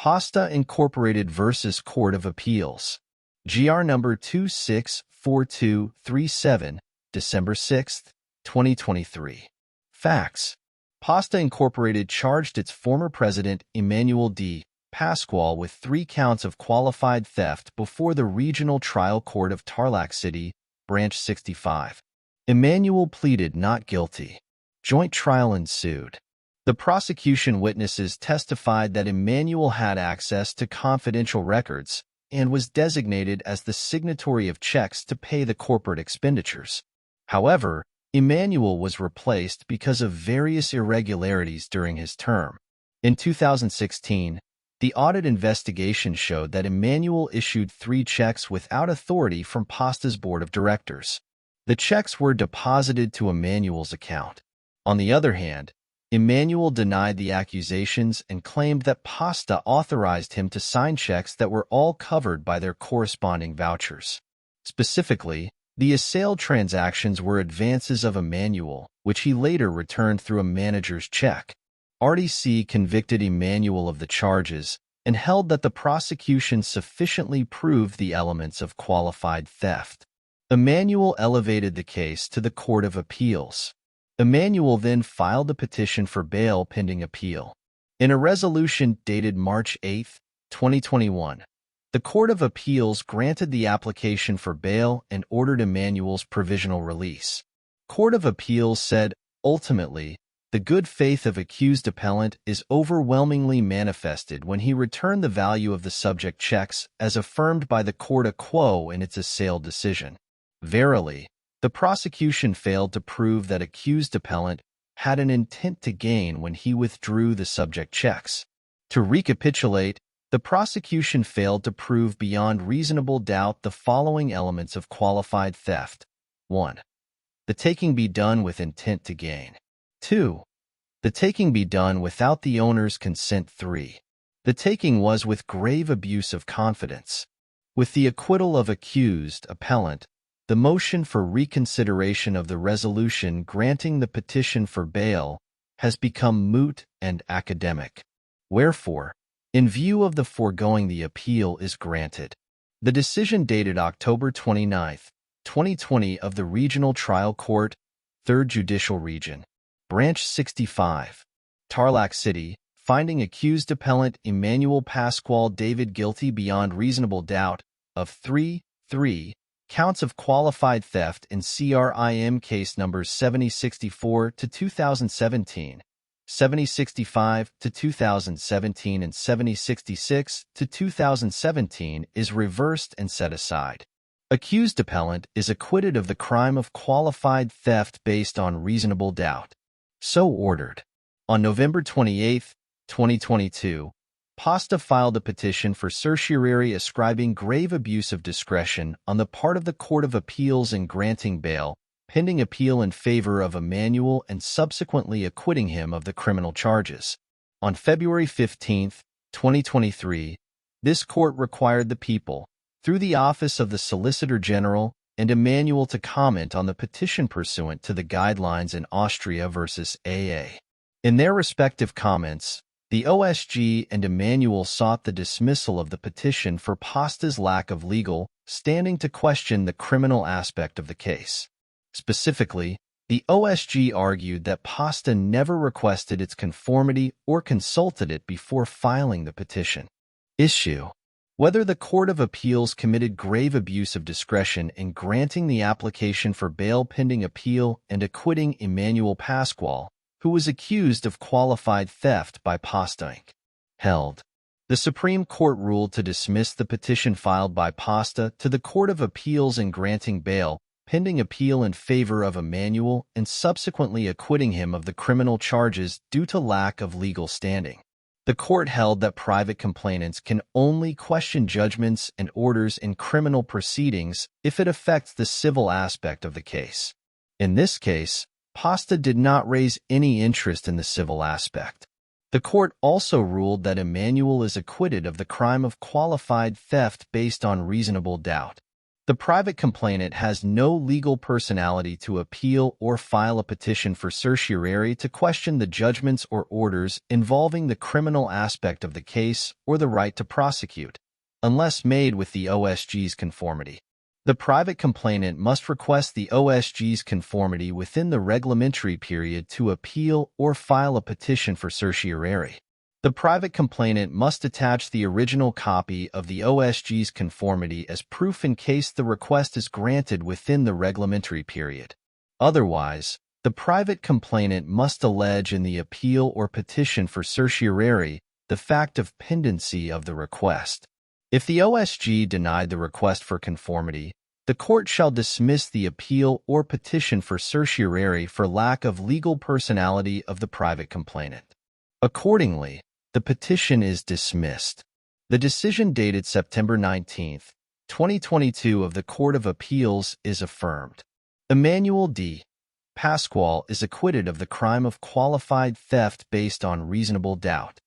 PASDA Incorporated versus Court of Appeals. GR number 264237, December 6, 2023. Facts. PASDA Incorporated charged its former president, Emmanuel D. Pascual, with 3 counts of qualified theft before the Regional Trial Court of Tarlac City, Branch 65. Emmanuel pleaded not guilty. Joint trial ensued. The prosecution witnesses testified that Emmanuel had access to confidential records and was designated as the signatory of checks to pay the corporate expenditures. However, Emmanuel was replaced because of various irregularities during his term. In 2016, the audit investigation showed that Emmanuel issued 3 checks without authority from PASDA's board of directors. The checks were deposited to Emmanuel's account. On the other hand, Emmanuel denied the accusations and claimed that PASDA authorized him to sign checks that were all covered by their corresponding vouchers. Specifically, the assailed transactions were advances of Emmanuel, which he later returned through a manager's check. RTC convicted Emmanuel of the charges and held that the prosecution sufficiently proved the elements of qualified theft. Emmanuel elevated the case to the Court of Appeals. Emmanuel then filed a petition for bail pending appeal. In a resolution dated March 8, 2021, the Court of Appeals granted the application for bail and ordered Emmanuel's provisional release. Court of Appeals said, ultimately, the good faith of accused appellant is overwhelmingly manifested when he returned the value of the subject checks as affirmed by the court quo in its assailed decision. Verily, the prosecution failed to prove that accused appellant had an intent to gain when he withdrew the subject checks. To recapitulate, the prosecution failed to prove beyond reasonable doubt the following elements of qualified theft. 1. The taking be done with intent to gain. 2. The taking be done without the owner's consent. 3. The taking was with grave abuse of confidence. With the acquittal of accused appellant, the motion for reconsideration of the resolution granting the petition for bail has become moot and academic. Wherefore, in view of the foregoing, the appeal is granted. The decision dated October 29, 2020 of the Regional Trial Court, 3rd Judicial Region, Branch 65, Tarlac City, finding accused appellant Emmanuel Pascual David guilty beyond reasonable doubt of 3 counts of qualified theft in CRIM case numbers 7064-2017, 7065-2017, and 7066-2017 is reversed and set aside. Accused appellant is acquitted of the crime of qualified theft based on reasonable doubt. So ordered. On November 28, 2022, PASDA filed a petition for certiorari ascribing grave abuse of discretion on the part of the Court of Appeals in granting bail, pending appeal in favor of Emmanuel and subsequently acquitting him of the criminal charges. On February 15, 2023, this court required the people, through the Office of the Solicitor General, and Emmanuel to comment on the petition pursuant to the guidelines in Austria versus AA. In their respective comments, the OSG and Emmanuel sought the dismissal of the petition for PASDA's lack of legal standing to question the criminal aspect of the case. Specifically, the OSG argued that PASDA never requested its conformity or consulted it before filing the petition. Issue: whether the Court of Appeals committed grave abuse of discretion in granting the application for bail pending appeal and acquitting Emmanuel Pascual, who was accused of qualified theft by PASDA Inc. Held. The Supreme Court ruled to dismiss the petition filed by PASDA to the Court of Appeals in granting bail, pending appeal in favor of Emmanuel and subsequently acquitting him of the criminal charges due to lack of legal standing. The court held that private complainants can only question judgments and orders in criminal proceedings if it affects the civil aspect of the case. In this case, PASDA did not raise any interest in the civil aspect. The court also ruled that Emmanuel is acquitted of the crime of qualified theft based on reasonable doubt. The private complainant has no legal personality to appeal or file a petition for certiorari to question the judgments or orders involving the criminal aspect of the case or the right to prosecute, unless made with the OSG's conformity. The private complainant must request the OSG's conformity within the reglementary period to appeal or file a petition for certiorari. The private complainant must attach the original copy of the OSG's conformity as proof in case the request is granted within the reglementary period. Otherwise, the private complainant must allege in the appeal or petition for certiorari the fact of pendency of the request. If the OSG denied the request for conformity, the court shall dismiss the appeal or petition for certiorari for lack of legal personality of the private complainant. Accordingly, the petition is dismissed. The decision dated September 19, 2022 of the Court of Appeals is affirmed. Emmanuel D. Pasquale is acquitted of the crime of qualified theft based on reasonable doubt.